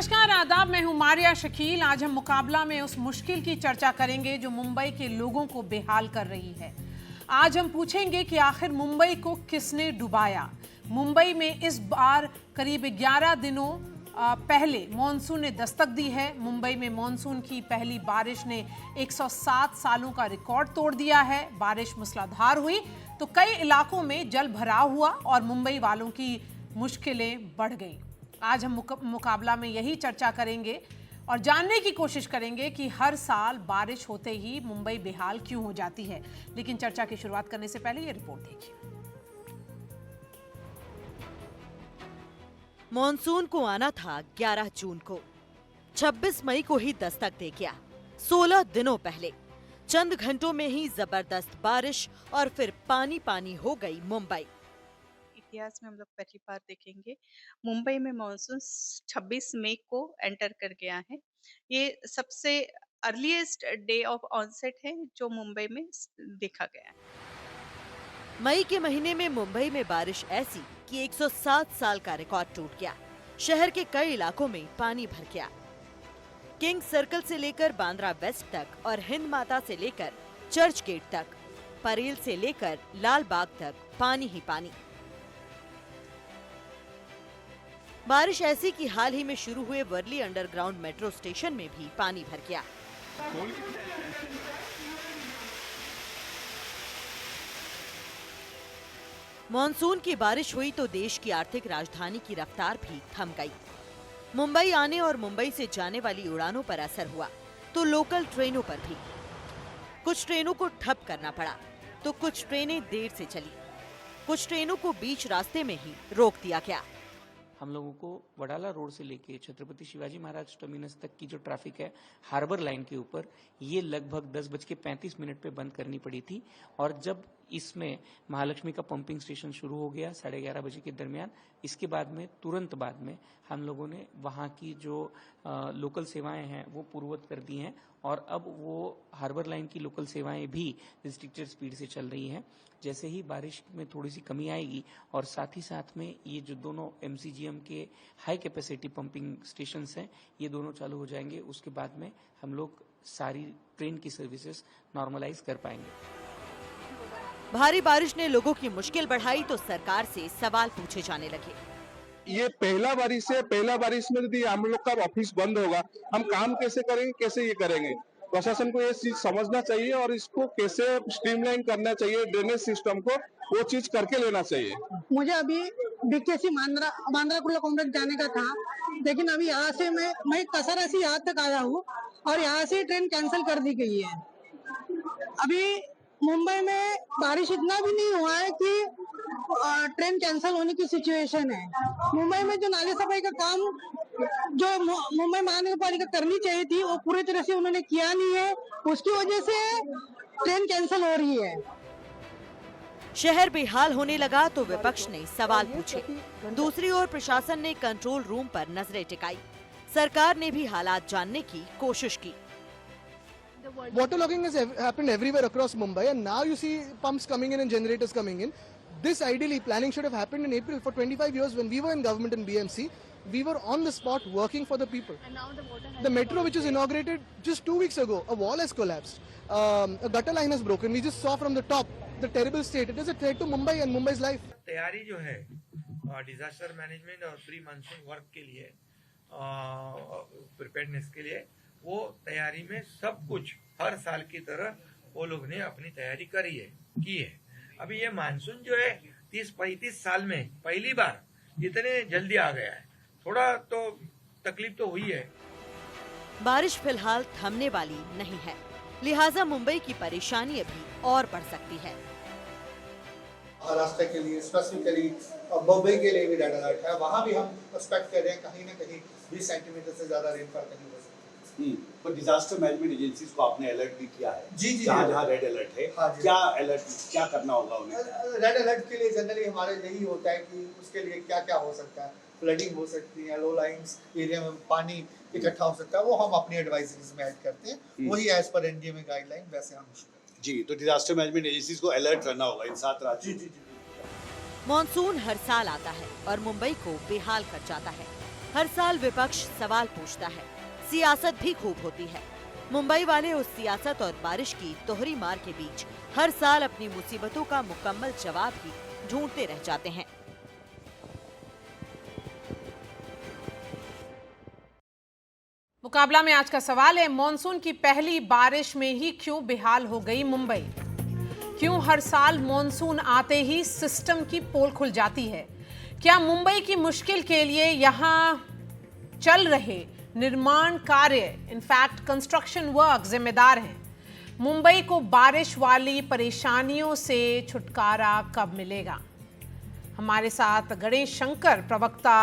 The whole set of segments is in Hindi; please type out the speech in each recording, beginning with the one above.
नमस्कार आदाब, मैं हूं मारिया शकील। आज हम मुकाबला में उस मुश्किल की चर्चा करेंगे जो मुंबई के लोगों को बेहाल कर रही है। आज हम पूछेंगे कि आखिर मुंबई को किसने डुबाया। मुंबई में इस बार करीब 11 दिनों पहले मॉनसून ने दस्तक दी है। मुंबई में मॉनसून की पहली बारिश ने 107 सालों का रिकॉर्ड तोड़ दिया है। बारिश मूसलाधार हुई तो कई इलाकों में जल भराव हुआ और मुंबई वालों की मुश्किलें बढ़ गईं। आज हम मुकाबला में यही चर्चा करेंगे और जानने की कोशिश करेंगे कि हर साल बारिश होते ही मुंबई बेहाल क्यों हो जाती है। लेकिन चर्चा की शुरुआत करने से पहले ये रिपोर्ट देखिए। मॉनसून को आना था 11 जून को, 26 मई को ही दस्तक दे गया। 16 दिनों पहले चंद घंटों में ही जबरदस्त बारिश और फिर पानी पानी हो गई मुंबई। इतिहास में हम लोग पहली बार देखेंगे मुंबई में मानसून 26 मई को एंटर कर गया है। ये सबसे अर्लीस्ट डे ऑफ ऑनसेट है जो मुंबई में देखा गया है। मई के महीने में मुंबई में बारिश ऐसी कि 107 साल का रिकॉर्ड टूट गया। शहर के कई इलाकों में पानी भर गया। किंग सर्कल से लेकर बांद्रा वेस्ट तक और हिंद माता से लेकर चर्च गेट तक, परेल से लेकर लाल बाग तक पानी ही पानी। बारिश ऐसी कि हाल ही में शुरू हुए वर्ली अंडरग्राउंड मेट्रो स्टेशन में भी पानी भर गया। मॉनसून की बारिश हुई तो देश की आर्थिक राजधानी की रफ्तार भी थम गई। मुंबई आने और मुंबई से जाने वाली उड़ानों पर असर हुआ तो लोकल ट्रेनों पर भी। कुछ ट्रेनों को ठप करना पड़ा तो कुछ ट्रेनें देर से चली। कुछ ट्रेनों को बीच रास्ते में ही रोक दिया गया। हम लोगों को वडाला रोड से लेके छत्रपति शिवाजी महाराज टर्मिनस तक की जो ट्रैफिक है हार्बर लाइन के ऊपर, ये लगभग 10:35 पे बंद करनी पड़ी थी। और जब इसमें महालक्ष्मी का पंपिंग स्टेशन शुरू हो गया 11:30 बजे के दरमियान, इसके बाद में तुरंत बाद में हम लोगों ने वहाँ की जो लोकल सेवाएं हैं वो पूर्ववत कर दी हैं और अब वो हार्बर लाइन की लोकल सेवाएं भी रिस्ट्रिक्टेड स्पीड से चल रही हैं। जैसे ही बारिश में थोड़ी सी कमी आएगी और साथ ही साथ में ये जो दोनों MCGM के हाई कैपेसिटी पंपिंग स्टेशंस हैं ये दोनों चालू हो जाएंगे, उसके बाद में हम लोग सारी ट्रेन की सर्विसेज नॉर्मलाइज कर पाएंगे। भारी बारिश ने लोगों की मुश्किल बढ़ाई तो सरकार से सवाल पूछे जाने लगे। ये पहला बारिश में यदि हम लोग का ऑफिस बंद होगा, हम काम कैसे करेंगे, कैसे ये करेंगे? प्रशासन को ये चीज समझना चाहिए और इसको कैसे स्ट्रीमलाइन करना चाहिए, ड्रेनेज सिस्टम को वो चीज करके लेना चाहिए। मुझे अभी BKC बांद्रा कुर्ला कॉम्प्लेक्स जाने का था, लेकिन अभी यहाँ से मैं कसारा से यहाँ तक आया हूँ और यहाँ से ट्रेन कैंसिल कर दी गई है। अभी मुंबई में बारिश इतना भी नहीं हुआ है कि ट्रेन कैंसिल होने की सिचुएशन है। मुंबई में जो नाले सफाई का काम जो मुंबई महानगरपालिका करनी चाहिए थी वो पूरी तरह से उन्होंने किया नहीं है, उसकी वजह से ट्रेन कैंसिल हो रही है। शहर बेहाल होने लगा तो विपक्ष ने सवाल पूछे। दूसरी ओर प्रशासन ने कंट्रोल रूम पर नजरें टिकाई। सरकार ने भी हालात जानने की कोशिश की। Waterlogging has happened everywhere across Mumbai, and now you see pumps coming in and generators coming in. This ideally planning should have happened in April. For 25 years when we were in government in BMC, we were on the spot working for the people. And now the metro which was inaugurated just 2 weeks ago, a wall has collapsed. A gutter line has broken. We just saw from the top the terrible state. It is a threat to Mumbai and Mumbai's life. तैयारी जो है डिजास्टर मैनेजमेंट और प्री मानसून वर्क के लिए, प्रिपेयर्डनेस के लिए, वो तैयारी में सब कुछ हर साल की तरह वो लोग ने अपनी तैयारी की है। अभी ये मानसून जो है 30-35 साल में पहली बार इतने जल्दी आ गया है। थोड़ा तो तकलीफ तो हुई है। बारिश फिलहाल थमने वाली नहीं है, लिहाजा मुंबई की परेशानी अभी और बढ़ सकती है। महाराष्ट्र के लिए स्पेसिफिकली मुंबई के लिए भी रेड अलर्ट है। वहाँ भी हम एक्सपेक्ट कर रहे हैं कहीं ना कहीं 20 सेंटीमीटर से ज्यादा रेनफॉल कहीं हो सकती है। पर डिजास्टर मैनेजमेंट एजेंसीज को आपने अलर्ट भी किया है। जी जहाँ रेड अलर्ट है, हाँ क्या करना होगा उन्हें? रेड अलर्ट के लिए जनरली हमारे यही होता है कि उसके लिए क्या क्या हो सकता है। फ्लडिंग हो सकती है, लो लाइंस एरिया में पानी इकट्ठा हो सकता है, वो हम अपनी एडवाइजरीज में ऐड करते हैं। वही एज पर NDMA गाइडलाइन वैसे हम जी। तो डिजास्टर मैनेजमेंट एजेंसीज को अलर्ट रहना होगा इन 7 राज्यों। जी। मॉनसून हर साल आता है और मुंबई को बेहाल कर जाता है। हर साल विपक्ष सवाल पूछता है, सियासत भी खूब होती है। मुंबई वाले उस सियासत और बारिश की दोहरी मार के बीच हर साल अपनी मुसीबतों का मुकम्मल जवाब ही ढूंढते रह जाते हैं। मुकाबला में आज का सवाल है, मॉनसून की पहली बारिश में ही क्यों बेहाल हो गई मुंबई? क्यों हर साल मॉनसून आते ही सिस्टम की पोल खुल जाती है? क्या मुंबई की मुश्किल के लिए यहां चल रहे निर्माण कार्य, इनफैक्ट कंस्ट्रक्शन वर्क जिम्मेदार हैं? मुंबई को बारिश वाली परेशानियों से छुटकारा कब मिलेगा? हमारे साथ गणेश शंकर प्रवक्ता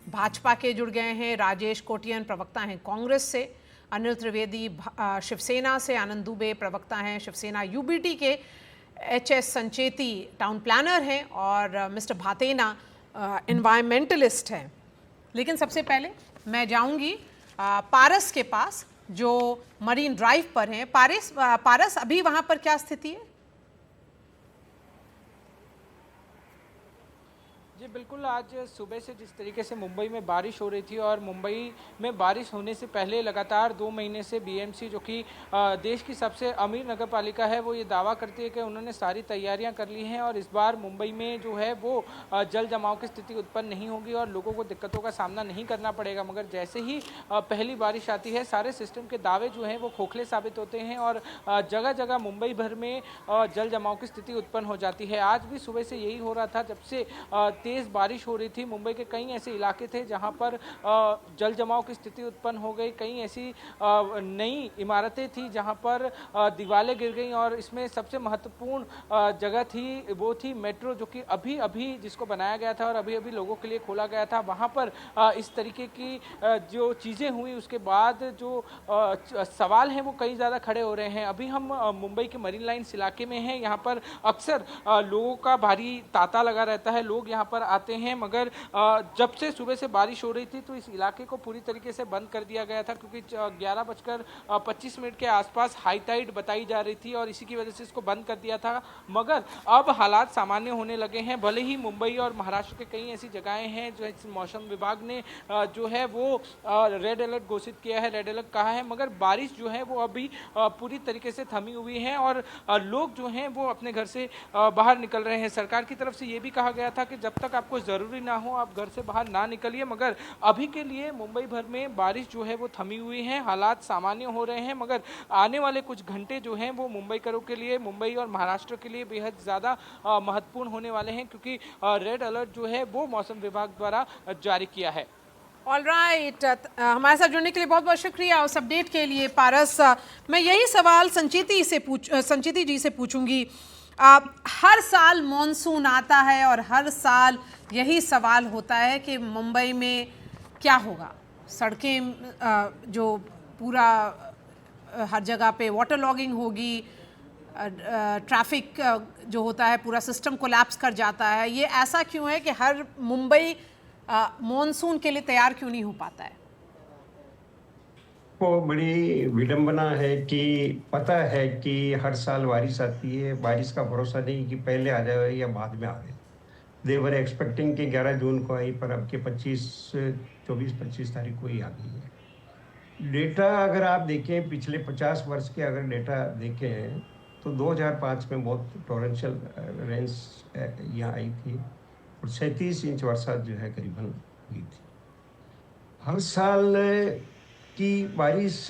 भाजपा के जुड़ गए हैं, राजेश कोटियन प्रवक्ता हैं कांग्रेस से, अनिल त्रिवेदी शिवसेना से, आनंद दुबे प्रवक्ता हैं शिवसेना यूबीटी के, एचएस संचेती टाउन प्लानर हैं और मिस्टर भातेना एनवायरमेंटलिस्ट हैं। लेकिन सबसे पहले मैं जाऊंगी पारस के पास जो मरीन ड्राइव पर हैं। पारस अभी वहां पर क्या स्थिति है? जी बिल्कुल, आज सुबह से जिस तरीके से मुंबई में बारिश हो रही थी और मुंबई में बारिश होने से पहले लगातार 2 महीने से बीएमसी, जो कि देश की सबसे अमीर नगर पालिका है, वो ये दावा करती है कि उन्होंने सारी तैयारियां कर ली हैं और इस बार मुंबई में जो है वो जल जमाव की स्थिति उत्पन्न नहीं होगी और लोगों को दिक्कतों का सामना नहीं करना पड़ेगा। मगर जैसे ही पहली बारिश आती है, सारे सिस्टम के दावे जो हैं वो खोखले साबित होते हैं और जगह जगह मुंबई भर में जल जमाव की स्थिति उत्पन्न हो जाती है। आज भी सुबह से यही हो रहा था, जब से तेज बारिश हो रही थी। मुंबई के कई ऐसे इलाके थे जहां पर जल जमाव की स्थिति उत्पन्न हो गई। कई ऐसी नई इमारतें थी जहां पर दीवारें गिर गई और इसमें सबसे महत्वपूर्ण जगह थी वो थी मेट्रो, जो कि अभी अभी जिसको बनाया गया था और अभी अभी लोगों के लिए खोला गया था। वहां पर इस तरीके की जो चीज़ें हुई, उसके बाद जो सवाल हैं वो कई ज़्यादा खड़े हो रहे हैं। अभी हम मुंबई के मरीन लाइन्स इलाके में हैं। यहाँ पर अक्सर लोगों का भारी तांता लगा रहता है, लोग यहाँ पर आते हैं, मगर जब से सुबह से बारिश हो रही थी तो इस इलाके को पूरी तरीके से बंद कर दिया गया था, क्योंकि 11:25 के आसपास हाई टाइड बताई जा रही थी और इसी की वजह से इसको बंद कर दिया था। मगर अब हालात सामान्य होने लगे हैं। भले ही मुंबई और महाराष्ट्र के कई ऐसी जगहें हैं जो मौसम विभाग ने जो है वो रेड अलर्ट घोषित किया है, रेड अलर्ट कहा है, मगर बारिश जो है वो अभी पूरी तरीके से थमी हुई है और लोग जो हैं वो अपने घर से बाहर निकल रहे हैं। सरकार की तरफ से ये भी कहा गया था कि जब तक आपको ज़रूरी ना हो आप घर से बाहर ना निकलिए, मगर अभी के लिए मुंबई भर में बारिश जो है वो थमी हुई है, हालात सामान्य हो रहे हैं। मगर आने वाले कुछ घंटे जो हैं वो मुंबईकरों के लिए, मुंबई और महाराष्ट्र के लिए बेहद ज़्यादा महत्वपूर्ण होने वाले हैं, क्योंकि रेड अलर्ट जो है वो मौसम विभाग द्वारा जारी किया है। ऑल राइट, हमारे साथ जुड़ने के लिए बहुत बहुत शुक्रिया उस अपडेट के लिए पारस। मैं यही सवाल संचिती जी से पूछूंगी। हर साल मॉनसून आता है और हर साल यही सवाल होता है कि मुंबई में क्या होगा। सड़कें जो पूरा हर जगह पे वाटर लॉगिंग होगी, ट्रैफिक जो होता है पूरा सिस्टम कोलैप्स कर जाता है। ये ऐसा क्यों है कि हर मुंबई मॉनसून के लिए तैयार क्यों नहीं हो पाता है? को बड़ी विडंबना है कि पता है कि हर साल बारिश आती है, बारिश का भरोसा नहीं कि पहले आ जाए या बाद में आए। दे वर एक्सपेक्टिंग कि 11 जून को आई, पर अब के 24-25 तारीख को ही आ गई है। डेटा अगर आप देखें, पिछले 50 वर्ष के अगर डेटा देखें तो 2005 में बहुत टॉरेंशियल रेंस यहाँ आई थी और 37 इंच वर्षा जो है करीबन हुई थी। हर साल की बारिश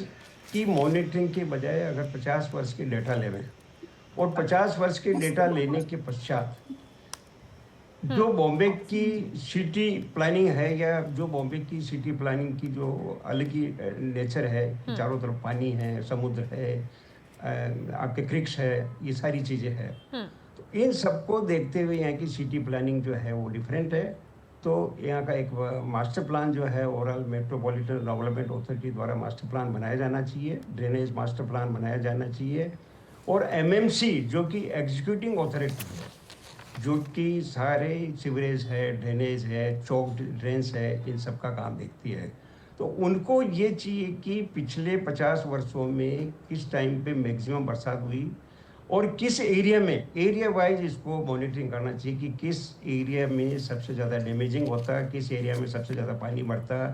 की मॉनिटरिंग के बजाय अगर 50 वर्ष के डेटा लें और 50 वर्ष के डेटा लेने के पश्चात जो बॉम्बे की सिटी प्लानिंग है या जो बॉम्बे की सिटी प्लानिंग की जो अलग ही नेचर है, चारों तरफ पानी है, समुद्र है, आपके क्रिक्स है, ये सारी चीज़ें हैं, तो इन सबको देखते हुए यहाँ की सिटी प्लानिंग जो है वो डिफरेंट है। तो यहाँ का एक मास्टर प्लान जो है ओवरऑल मेट्रोपॉलिटन डेवलपमेंट अथॉरिटी द्वारा मास्टर प्लान बनाया जाना चाहिए, ड्रेनेज मास्टर प्लान बनाया जाना चाहिए और एमएमसी जो कि एग्जीक्यूटिंग अथॉरिटी है, जो कि सारे सीवरेज है, ड्रेनेज है, चौक ड्रेन्स है, इन सब का काम देखती है, तो उनको ये चाहिए कि पिछले 50 वर्षों में किस टाइम पे मैक्सिमम बरसात हुई और किस एरिया में, एरिया वाइज इसको मॉनिटरिंग करना चाहिए कि किस एरिया में सबसे ज़्यादा डैमेजिंग होता, किस एरिया में सबसे ज़्यादा पानी बढ़ता,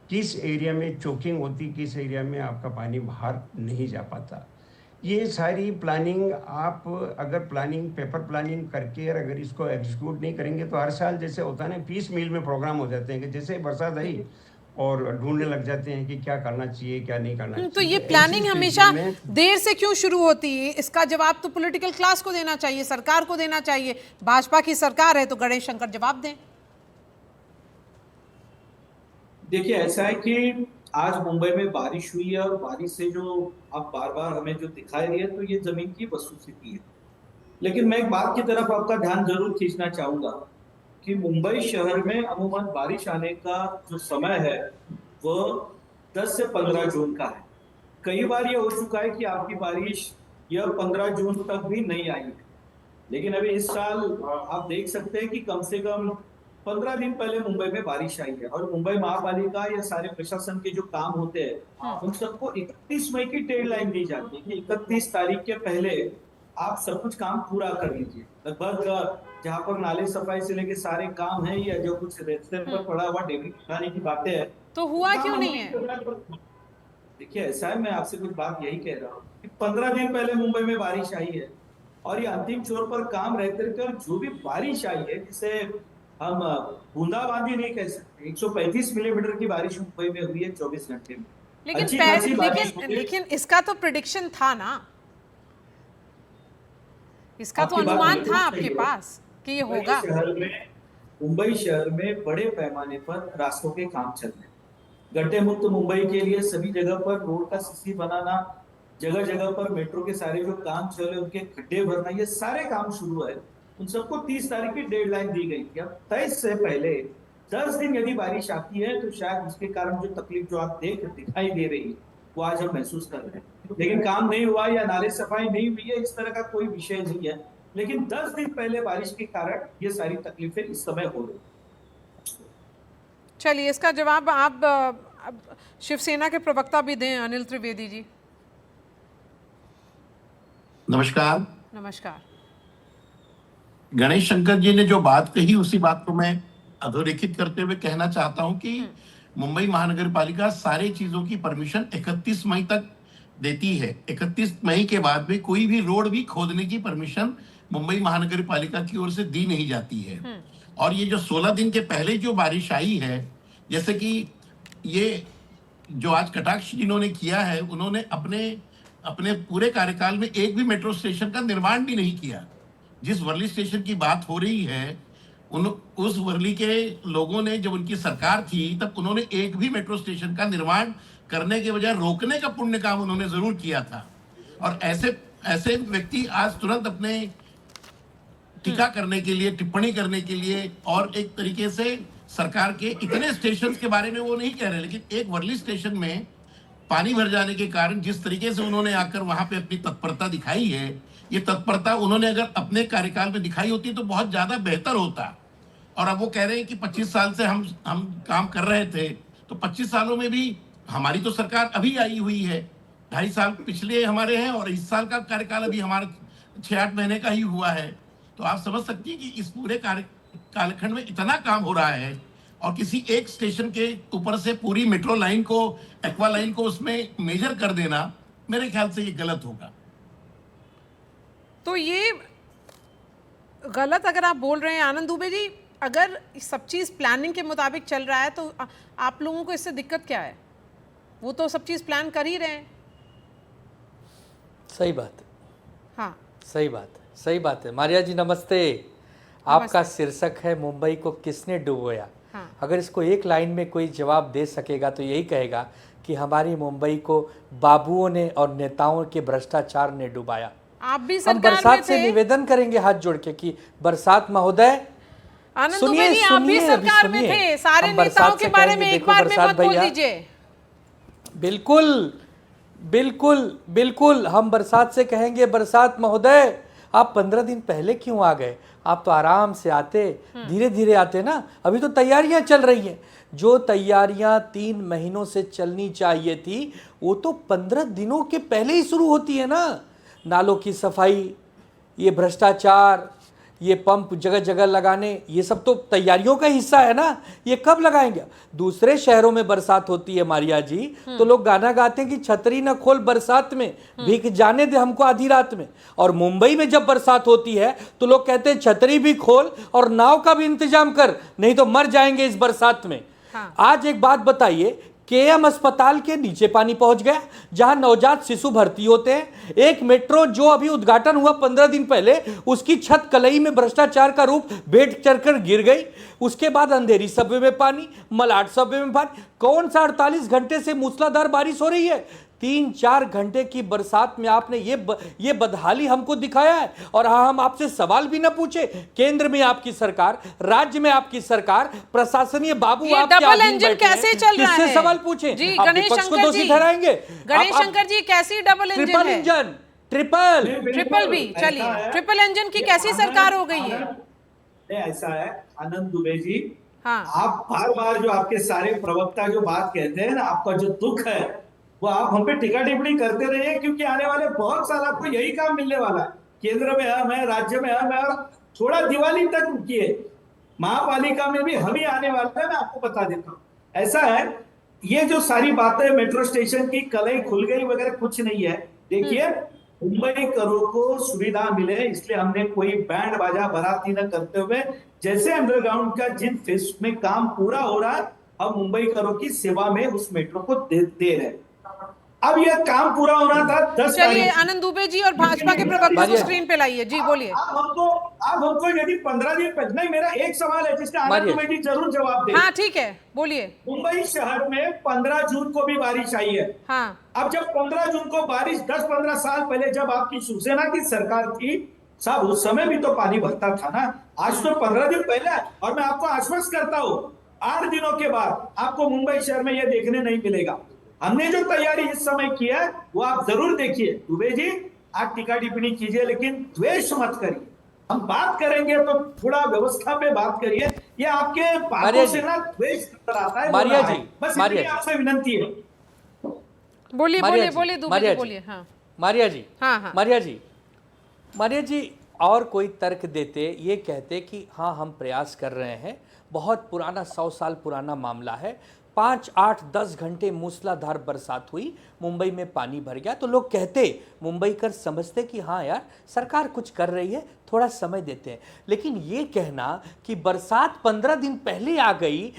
किस एरिया में चोकिंग होती, किस एरिया में आपका पानी बाहर नहीं जा पाता। ये सारी प्लानिंग आप अगर प्लानिंग, पेपर प्लानिंग करके और अगर इसको एग्जीक्यूट नहीं करेंगे तो हर साल जैसे होता है ना, पीस मील में प्रोग्राम हो जाते हैं कि जैसे बरसात आई और ढूंढने लग जाते हैं कि क्या करना चाहिए क्या नहीं करना चाहिए। तो ये प्लानिंग हमेशा देर से क्यों शुरू होती है? इसका जवाब तो पॉलिटिकल क्लास को देना चाहिए, सरकार को देना चाहिए। भाजपा की सरकार है तो गणेश शंकर जवाब दें। देखिए, ऐसा है कि आज मुंबई में बारिश हुई है और बारिश से जो अब बार बार हमें जो दिखाई रही है तो ये जमीन की वस्तुस्थिति है। लेकिन मैं एक बात की तरफ आपका ध्यान जरूर खींचना चाहूंगा कि मुंबई शहर में अमूमन बारिश आने का जो समय है वो 10 से 15 जून का है। कई बार ये हो चुका है कि आपकी बारिश यह 15 जून तक भी नहीं आई है, लेकिन अभी इस साल आप देख सकते हैं कि कम से कम 15 दिन पहले मुंबई में बारिश आई है और मुंबई महापालिका या सारे प्रशासन के जो काम होते हैं उन सबको 31 मई की डेडलाइन दी जाती है कि 31 तारीख के पहले आप सब कुछ काम पूरा कर लीजिए। लगभग जहाँ पर नाले सफाई से लेके सारे काम है या जो कुछ रास्ते पर पड़ा हुआ डेबरी उठाने की बातें हैं, तो हुआ क्यों नहीं है? देखिए, ऐसा है, मैं आपसे कुछ बात यही कह रहा हूँ कि 15 दिन पहले मुंबई में बारिश आई है और ये अंतिम छोर पर काम रहते कर जो भी बारिश आई है, जिसे हम बूंदाबांदी नहीं कह सकते, 135 मिलीमीटर की बारिश मुंबई में हुई है 24 घंटे में। लेकिन इसका तो प्रेडिक्शन था ना, इसका तो अनुमान था आपके पास कि ये होगा। मुंबई शहर में बड़े पैमाने पर रास्तों के काम चल रहे हैं। गड्ढे मुक्त मुंबई के लिए सभी जगह पर रोड का सीसी बनाना, जगह जगह पर मेट्रो के सारे जो काम चल रहे उनके खड्डे भरना, ये सारे काम शुरू है। उन सबको 30 तारीख की डेडलाइन दी गई थी। अब 23 से पहले 10 दिन यदि बारिश आती है तो शायद उसके कारण जो तकलीफ जो आप दिखाई दे रही है वो आज हम महसूस कर रहे हैं। लेकिन काम नहीं हुआ या नाले सफाई नहीं हुई है, इस तरह का कोई विषय नहीं है, लेकिन 10 दिन पहले बारिश के कारण ये सारी तकलीफें इस समय हो रही। चलिए, इसका जवाब आप शिवसेना के प्रवक्ता भी दें, अनिल त्रिवेदी जी। नमस्कार। नमस्कार। गणेश शंकर जी ने जो बात कही उसी बात को मैं अधोरेखित करते हुए कहना चाहता हूं कि मुंबई महानगर पालिका सारी चीजों की परमिशन 31 मई तक देती है। 31 मई के बाद में कोई भी रोड भी खोदने की परमिशन मुंबई महानगर पालिका की ओर से दी नहीं जाती है। और ये जो 16 दिन के पहले जो बारिश आई है, जैसे कि ये जो आज कटाक्ष जिन्होंने किया है, उन्होंने अपने पूरे कार्यकाल में एक भी मेट्रो स्टेशन का निर्माण भी नहीं किया। जिस वर्ली स्टेशन की बात हो रही है, उस वर्ली के लोगों ने, जब उनकी सरकार थी तब उन्होंने एक भी मेट्रो स्टेशन का निर्माण करने के बजाय रोकने का पुण्य काम उन्होंने जरूर किया था। और ऐसे व्यक्ति आज तुरंत अपने टीका करने के लिए, टिप्पणी करने के लिए, और एक तरीके से सरकार के इतने स्टेशन के बारे में वो नहीं कह रहे, लेकिन एक वर्ली स्टेशन में पानी भर जाने के कारण जिस तरीके से उन्होंने आकर वहां पे अपनी तत्परता दिखाई है, ये तत्परता उन्होंने अगर अपने कार्यकाल में दिखाई होती तो बहुत ज्यादा बेहतर होता। और अब वो कह रहे हैं कि 25 साल से हम काम कर रहे थे, तो 25 सालों में भी हमारी तो सरकार अभी आई हुई है, 2.5 साल पिछले हमारे हैं और इस साल का कार्यकाल अभी हमारा 6-8 महीने का ही हुआ है। तो आप समझ सकती हैं कि इस पूरे कालखंड में इतना काम हो रहा है और किसी एक स्टेशन के ऊपर से पूरी मेट्रो लाइन को, एक्वा लाइन को उसमें मेजर कर देना, मेरे ख्याल से ये गलत होगा। तो ये गलत अगर आप बोल रहे हैं आनंद दुबे जी, अगर सब चीज़ प्लानिंग के मुताबिक चल रहा है तो आप लोगों को इससे दिक्कत क्या है? वो तो सब चीज़ प्लान कर ही रहे हैं। सही बात है। हाँ, सही बात है, सही बात है। मारिया जी नमस्ते। आपका शीर्षक है मुंबई को किसने डुबोया। हाँ। अगर इसको एक लाइन में कोई जवाब दे सकेगा तो यही कहेगा कि हमारी मुंबई को बाबुओं ने और नेताओं के भ्रष्टाचार ने डुबाया। आप भी हम सरकार बरसात में से थे। निवेदन करेंगे हाथ जोड़ के कि बरसात महोदय सुनिए, आप भी सरकार में थे, सारे नेताओं के बारे में एक बार में मत बोल दीजिए। बिल्कुल बिल्कुल बिल्कुल, हम बरसात से कहेंगे बरसात महोदय आप 15 दिन पहले क्यों आ गए? आप तो आराम से आते, धीरे धीरे आते ना। अभी तो तैयारियां चल रही हैं। जो तैयारियां 3 महीनों से चलनी चाहिए थी वो तो 15 दिनों के पहले ही शुरू होती है ना। नालों की सफाई ये भ्रष्टाचार, ये पंप जगह जगह लगाने, ये सब तो तैयारियों का हिस्सा है ना। ये कब लगाएंगे? दूसरे शहरों में बरसात होती है मारिया जी, तो लोग गाना गाते हैं कि छतरी न खोल बरसात में, भीग जाने दे हमको आधी रात में। और मुंबई में जब बरसात होती है तो लोग कहते हैं छतरी भी खोल और नाव का भी इंतजाम कर, नहीं तो मर जाएंगे इस बरसात में। आज एक बात बताइए, केएम अस्पताल के नीचे पानी पहुंच गया, जहां नवजात शिशु भर्ती होते हैं। एक मेट्रो जो अभी उद्घाटन हुआ 15 दिन पहले, उसकी छत कलई में भ्रष्टाचार का रूप बेड चढ़कर गिर गई। उसके बाद अंधेरी सबवे में पानी, मलाड सबवे में पानी। कौन सा 48 घंटे से मूसलाधार बारिश हो रही है? 3-4 घंटे की बरसात में आपने ये बदहाली हमको दिखाया है। और हाँ, हम आपसे सवाल भी ना पूछे, केंद्र में आपकी सरकार, राज्य में आपकी सरकार, प्रशासनीय बाबू आपके डबल इंजन कैसे चल रहा है? किससे सवाल पूछे? जी, आप गणेश विपक्ष को शंकर दोषी जी, ठहराएंगे? गणेश शंकर जी, कैसी डबल इंजन ट्रिपल है? इंजन, ट्रिपल भी चलिए, ट्रिपल इंजन की कैसी सरकार हो गई है? ऐसा है आनंद दुबे जी, हाँ, आप बार बार जो आपके सारे प्रवक्ता जो बात कहते हैं ना, आपका जो दुख है वो आप हम पे टिका टिप्पणी करते रहिए, क्योंकि आने वाले बहुत साल आपको यही काम मिलने वाला है। केंद्र में हम है, राज्य में हम है, और थोड़ा दिवाली तक रुकिए, महापालिका में भी हम ही आने वाले हैं। मैं आपको बता देता हूँ, ऐसा है, ये जो सारी बातें मेट्रो स्टेशन की कलई खुल गई वगैरह कुछ नहीं है। देखिए, मुंबई करों को सुविधा मिले, इसलिए हमने कोई बैंड बाजा बाराती न करते हुए, जैसे अंडरग्राउंड का जिन फेस में काम पूरा हो रहा है, हम मुंबई करों की सेवा में उस मेट्रो को दे रहे हैं। अब यह काम पूरा होना था 10 तारीख। चलिए आनंद दुबे जी और भाजपा के प्रवक्ता को स्क्रीन पे लाइए। जी बोलिए। आप हमको यदि 15 दिन नहीं, मेरा एक सवाल है जिसका आनंद दुबे जी जरूर जवाब दें। हाँ ठीक है, बोलिए। मुंबई शहर में 15 जून को भी बारिश आई है। हाँ। अब जब 15 जून को बारिश 10-15 साल पहले जब आपकी शिवसेना की सरकार थी साहब, उस समय भी तो पानी भरता था ना। आज तो 15 दिन पहले, और मैं आपको आश्वस्त करता हूँ 8 दिनों के बाद आपको मुंबई शहर में यह देखने नहीं मिलेगा। हमने जो तैयारी इस समय की है वो आप जरूर देखिए। दुबे जी, आप टीका टिप्पणी कीजिए, लेकिन द्वेष मत करिए। हम बात करेंगे तो थोड़ा व्यवस्था पे बात करिए। ये आपके बातों से ना द्वेष नजर आता है। मारिया जी, बस मारिया इतनी आपसे विनंती है। बोलिए बोलिए बोलिए दुबे जी, बोलिए। हाँ मारिया जी, हाँ हाँ मारिया जी, और कोई तर्क देते, ये कहते कि हाँ हम प्रयास कर रहे हैं, बहुत पुराना 100 साल पुराना मामला है, 5, 8, 10 घंटे मूसलाधार बरसात हुई, मुंबई में पानी भर गया, तो लोग कहते, मुंबईकर समझते कि हाँ यार सरकार कुछ कर रही है, थोड़ा समय देते हैं। लेकिन ये कहना कि बरसात 15 दिन पहले आ गई,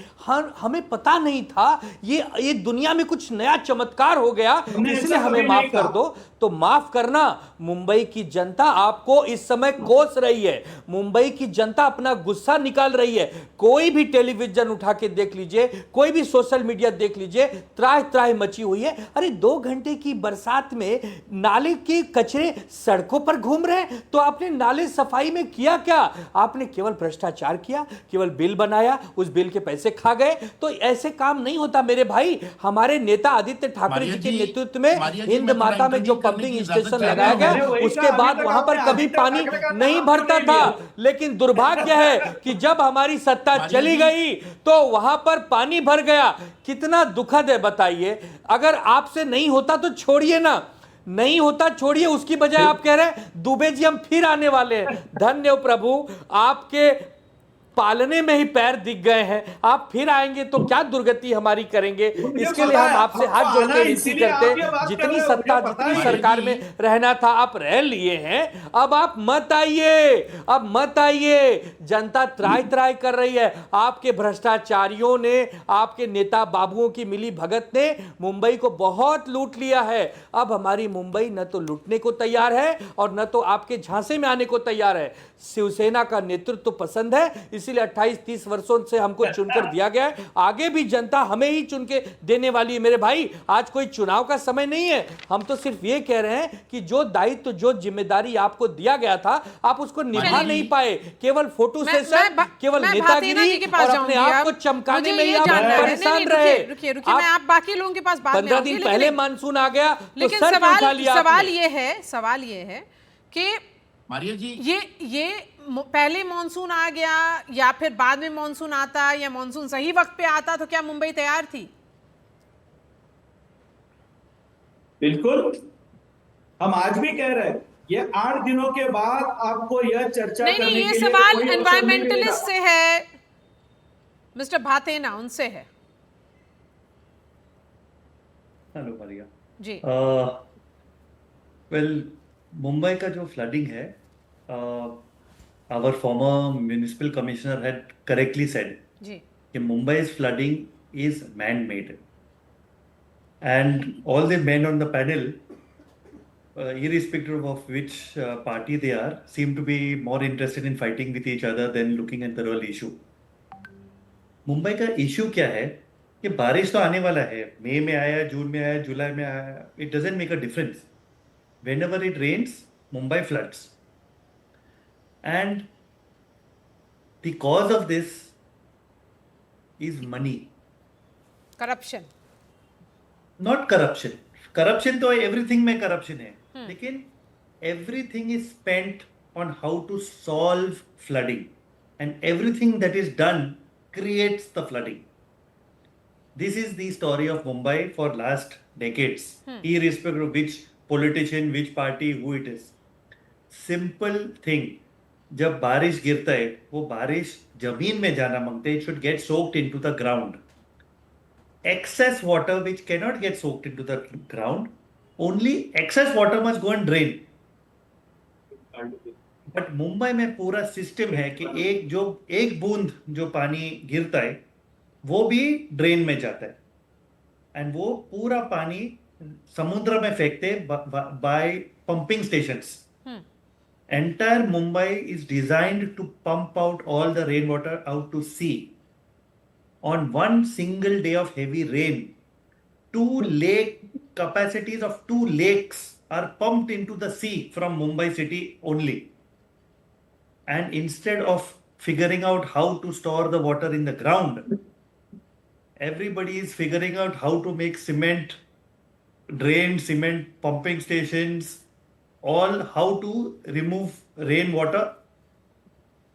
हमें पता नहीं था, ये दुनिया में कुछ नया चमत्कार हो गया, इसलिए हमें माफ कर दो, तो माफ करना। मुंबई की जनता आपको इस समय कोस रही है, मुंबई की जनता अपना गुस्सा निकाल रही है। कोई भी टेलीविजन उठा के देख लीजिए, कोई भी सोशल मीडिया देख लीजिए, त्राह त्राह मची हुई है। अरे 2 घंटे की बरसात में नाले के कचरे सड़कों पर घूम रहे हैं, तो आपने नाले सफाई में किया क्या? आपने केवल भ्रष्टाचार किया, केवल बिल बनाया, उस बिल के पैसे खा गए। तो ऐसे काम नहीं होता मेरे भाई। हमारे नेता आदित्य ठाकरे जी के नेतृत्व में हिंद माता में जो पंपिंग स्टेशन लगाया गया, उसके बाद वहां पर कभी पानी नहीं भरता था। लेकिन दुर्भाग्य है कि जब हमारी सत्ता चली गई तो वहां पर पानी भर गया। कितना दुखद है बताइए। अगर आपसे नहीं होता तो छोड़िए ना, नहीं होता छोड़िए, उसकी बजाय आप कह रहे हैं दुबे जी हम फिर आने वाले हैं। धन्य हो प्रभु, आपके पालने में ही पैर दिख गए हैं, आप फिर आएंगे तो क्या दुर्गति हमारी करेंगे। इसके लिए हम आपसे हाथ जोड़ के विनती करते, जितनी सत्ता जितनी सरकार में रहना था आप रह लिए हैं, अब आप मत आइए, अब मत आइए। जनता त्राय त्राय कर रही है। आपके भ्रष्टाचारियों ने, आपके नेता बाबुओं की मिली भगत ने मुंबई को बहुत लूट लिया है। अब हमारी मुंबई न तो लूटने को तैयार है और न तो आपके झांसे में आने को तैयार है। शिवसेना का नेतृत्व पसंद है, इसीलिए 28-30 वर्षों से हमको चुनकर दिया गया है। आगे भी जनता हमें ही चुन के देने वाली है मेरे भाई। आज कोई चुनाव का समय नहीं है। हम तो सिर्फ ये कह रहे हैं कि जो दायित्व, जो जिम्मेदारी आपको दिया गया था, आप उसको निभा नहीं पाए। केवल फोटो सेशन, केवल नेतागिरी और अपने आप को चमकाने में ही आप परेशान रहे। रुकिए, मैं आप बाकी लोगों के पास बाद में 15 दिन पहले मानसून आ गया, लेकिन सवाल ये है कि मारिया जी, ये पहले मॉनसून आ गया या फिर बाद में मॉनसून आता या मॉनसून सही वक्त पे आता, तो क्या मुंबई तैयार थी? बिल्कुल, हम आज भी कह रहे हैं ये 8 दिनों के बाद आपको यह चर्चा नहीं करने नहीं, के ये लिए सवाल कोई अवसर नहीं एनवायरमेंटलिस्ट मिलेगा। से है, मिस्टर भातेना, उनसे है। Hello Maria ji. Well, Mumbai का जो फ्लडिंग है, our former municipal commissioner had correctly said ji. कि Mumbai's flooding is man-made, and all the men on the panel, irrespective of which party they are, seem to be more interested in fighting with each other than looking at the real issue. Mumbai का इश्यू क्या है कि बारिश तो आने वाला है, मई में आया, जून में आया, जुलाई में आया, it doesn't make a difference. Whenever it rains, Mumbai floods, and the cause of this is money. Corruption. Not corruption. Corruption तो everything में corruption है, लेकिन everything is spent on how to solve flooding, and everything that is done creates the flooding. This is the story of Mumbai for last decades, irrespective of which politician, which party, who it is. Simple thing. जब बारिश गिरता है, वो बारिश जमीन में जाना मांगते हैं, it should get soaked into the ground. Excess water which cannot get soaked into the ground, only excess water must go and drain. But Mumbai में पूरा सिस्टम है कि एक बूंद जो पानी गिरता है वो भी ड्रेन में जाता है, एंड वो पूरा पानी समुद्र में फेंकते by pumping stations. Entire Mumbai is designed to pump out all the rainwater out to sea. On one single day of heavy rain, capacities of 2 lakes are pumped into the sea from Mumbai city only. And instead of figuring out how to store the water in the ground, everybody is figuring out how to make cement pumping stations, all how to remove rainwater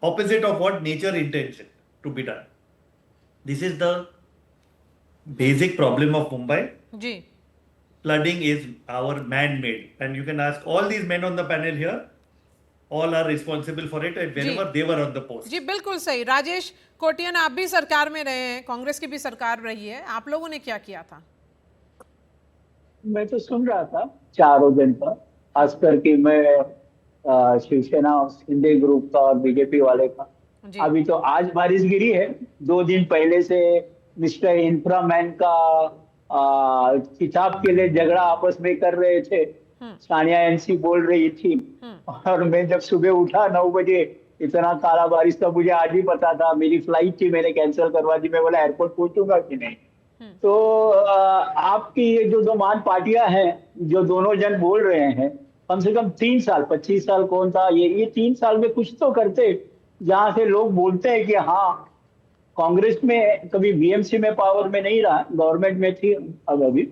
opposite of what nature intended to be done. This is the basic problem of Mumbai. जी। Flooding is our man-made, and you can ask all these men on the panel here, all are responsible for it, and whenever they were on the post. जी बिल्कुल सही। राजेश कोटियन, आप भी सरकार में रहे हैं, कांग्रेस की भी सरकार रही है, आप लोगों ने क्या किया था? मैं तो सुन रहा था चारों दिन पर, खास करके मैं शिवसेना शिंदे ग्रुप का और बीजेपी वाले का। अभी तो आज बारिश गिरी है, 2 दिन पहले से मिस्टर इंफ्रामैन का किताब के लिए झगड़ा आपस में कर रहे थे। सानिया एनसी बोल रही थी, और मैं जब सुबह उठा 9 बजे, इतना काला बारिश था, मुझे आज ही पता था, मेरी फ्लाइट थी, मैंने कैंसिल करवा दी। मैं बोला एयरपोर्ट पहुंचूंगा कि नहीं। तो आपकी ये जो 2 महान पार्टियां हैं, जो दोनों जन बोल रहे हैं, कम से कम 3 साल, 25 साल कौन था, ये 3 साल में कुछ तो करते, जहां से लोग बोलते हैं कि हाँ, कांग्रेस में कभी बीएमसी में पावर में नहीं रहा, गवर्नमेंट में थी अभी,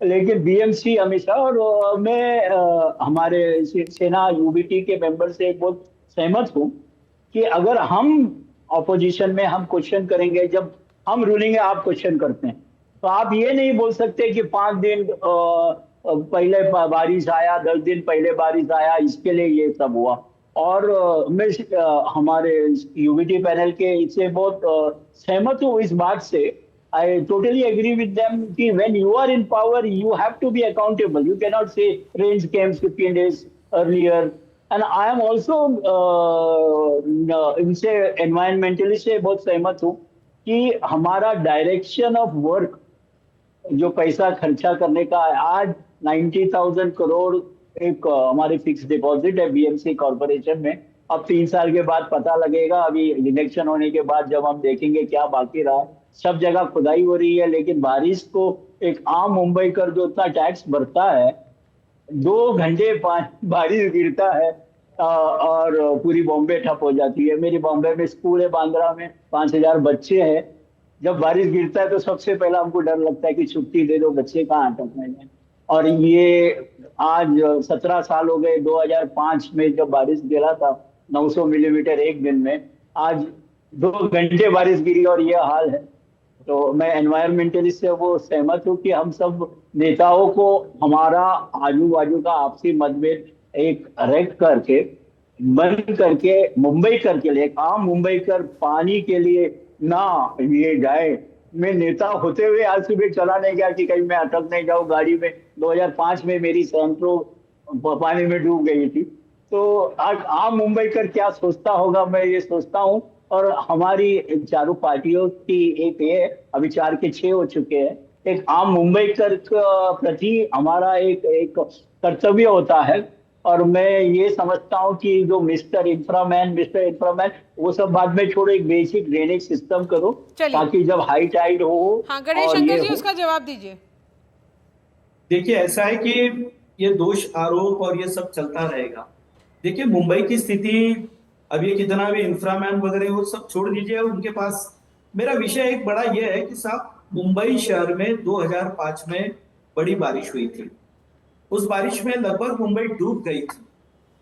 लेकिन बीएमसी हमेशा। और मैं हमारे सेना यूबीटी के मेंबर से बहुत सहमत हूँ कि अगर हम ऑपोजिशन में हम क्वेश्चन करेंगे, जब हम रूलिंग है आप क्वेश्चन करते हैं, तो आप ये नहीं बोल सकते कि 5 दिन पहले बारिश आया, 10 दिन पहले बारिश आया, इसके लिए ये सब हुआ। और मैं हमारे यूबीटी पैनल के इससे बहुत सहमत हूँ इस बात से। I totally agree with them कि when you are in power, you have to be accountable. You cannot say rains came 15 days earlier. And I am also इनसे environmentalist से बहुत सहमत हूँ कि हमारा डायरेक्शन ऑफ वर्क, जो पैसा खर्चा करने का है, आज 90,000 करोड़ एक हमारे फिक्स डिपॉजिट है बीएमसी कॉर्पोरेशन में। अब 3 साल के बाद पता लगेगा, अभी इलेक्शन होने के बाद जब हम देखेंगे क्या बाकी रहा। सब जगह खुदाई हो रही है, लेकिन बारिश को एक आम मुंबई कर जो इतना टैक्स भरता है, 2 घंटे बारिश गिरता है और पूरी बॉम्बे ठप हो जाती है। मेरी बॉम्बे में स्कूल है, बांद्रा में 5000 बच्चे हैं। जब बारिश गिरता है तो सबसे पहला हमको डर लगता है कि छुट्टी दे दो, बच्चे कहाँ अटकने हैं। और ये आज 17 साल हो गए, 2005 में जब बारिश गिरा था 900 मिलीमीटर एक दिन में, आज 2 घंटे बारिश गिरी और ये हाल है। तो मैं एनवायरमेंटलिस्ट से वो सहमत हूँ कि हम सब नेताओं को हमारा आजू बाजू का आपसी मतभेद एक रेड करके बंद करके मुंबई करके लिए एक आम मुंबई कर पानी के लिए ना ये जाए। मैं नेता होते हुए आज सुबह चला नहीं गया कि कहीं मैं अटक नहीं जाऊं गाड़ी में। 2005 में मेरी सेंट्रो पानी में डूब गई थी। तो आज आम मुंबई कर क्या सोचता होगा, मैं ये सोचता हूँ। और हमारी चारों पार्टियों की एक ये अभी 4 के 6 हो चुके हैं। एक आम मुंबई कर प्रति हमारा एक कर्तव्य होता है। और मैं ये समझता हूँ कि जो मिस्टर इंफ्रामैन वो सब बाद में छोड़ो, एक बेसिक ड्रेनेज सिस्टम करो ताकि जब हाई टाइड हो। हाँ, गणेश शंकर जी उसका जवाब दीजिए। देखिए ऐसा है कि ये दोष आरोप और ये सब चलता रहेगा। देखिए मुंबई की स्थिति अब ये कितना भी इंफ्रामैन वगैरह वो सब छोड़ दीजिए उनके पास। मेरा विषय एक बड़ा ये है कि साहब मुंबई शहर में 2005 में बड़ी बारिश हुई थी। उस बारिश में लगभग मुंबई डूब गई थी।